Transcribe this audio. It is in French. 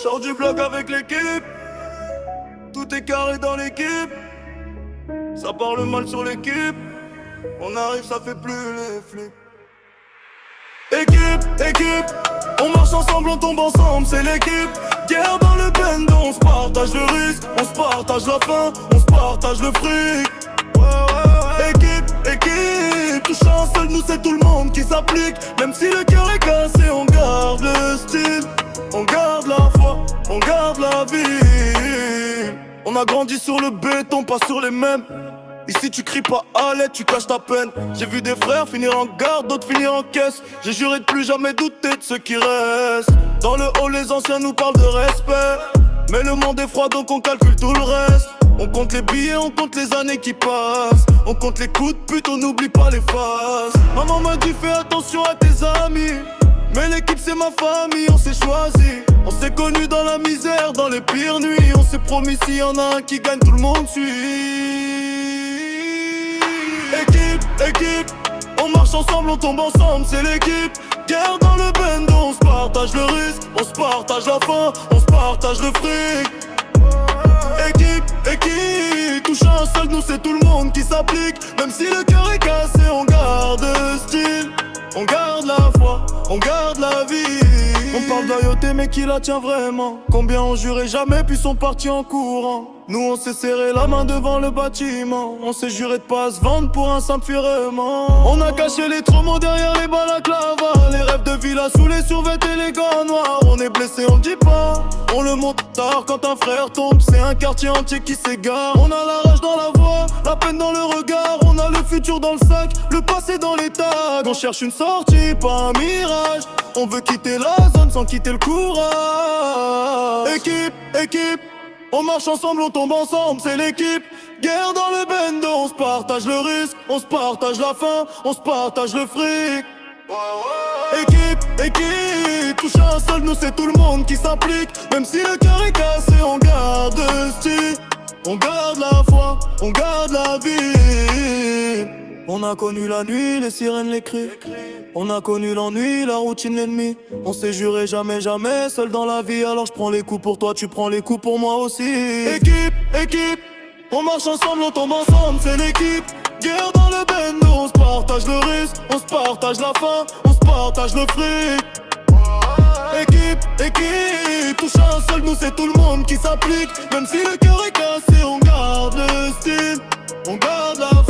Sors du bloc avec l'équipe. Tout est carré dans l'équipe. Ça parle mal sur l'équipe. On arrive, ça fait plus les flics. Équipe, on marche ensemble, on tombe ensemble, c'est l'équipe. Guerre dans le bendo, on se partage le risque, on se partage la faim, on se partage le fric. Équipe, touche un seul, nous c'est tout le monde qui s'applique. Même si le cœur est cassé, on garde le style, on garde la foi, on garde la vie. On a grandi sur le béton, pas sur les mêmes. Ici tu cries pas à l'aide, tu caches ta peine. J'ai vu des frères finir en garde, d'autres finir en caisse. J'ai juré de plus jamais douter de ceux qui restent. Dans le hall les anciens nous parlent de respect. Mais le monde est froid donc on calcule tout le reste. On compte les billets, on compte les années qui passent. On compte les coups de pute, on n'oublie pas les phases. Maman m'a dit fais attention à tes amis. Mais l'équipe c'est ma famille, on s'est choisi. On s'est connus dans la misère, dans les pires nuits. On s'est promis s'il y en a un qui gagne, tout le monde suit. Équipe, on marche ensemble, on tombe ensemble, c'est l'équipe. Guerre dans le bendo, on se partage le risque, on se partage la faim, on se partage le fric. Équipe, touche un seul, nous c'est tout le monde qui s'applique. Même si le cœur est cassé, on garde le style, on garde la foi, on garde la vie. On parle d'Ayoté mais qui la tient vraiment? Combien ont juré jamais puis sont partis en courant? Nous on s'est serré la main devant le bâtiment. On s'est juré de pas se vendre pour un simple virement. On a caché les traumas derrière les balaclavas. Les rêves de villa sous les survêtements et les gants noirs. On est blessé, on le dit pas. On le montre tard quand un frère tombe. C'est un quartier entier qui s'égare. On a la rage dans la voix, la peine dans le regard. On a le futur dans le sac, le passé dans les tags. On cherche une sortie, pas un mirage. On veut quitter la zone sans quitter le courage. Équipe, on marche ensemble, on tombe ensemble, c'est l'équipe. Guerre dans le bendo, on se partage le risque, on se partage la faim, on se partage le fric. Équipe, touche un seul, nous c'est tout le monde qui s'implique. Même si le cœur est cassé, on garde le style, on garde la foi, on garde la vie. On a connu la nuit, les sirènes, les cris. On a connu l'ennui, la routine, l'ennemi. On s'est juré jamais, jamais seul dans la vie. Alors je prends les coups pour toi, tu prends les coups pour moi aussi. Équipe, on marche ensemble, on tombe ensemble, c'est l'équipe. Guerre dans le bendo, on se partage le risque, on se partage la faim, on se partage le fric. Équipe, touche un seul, nous c'est tout le monde qui s'applique. Même si le cœur est cassé, on garde le style, on garde la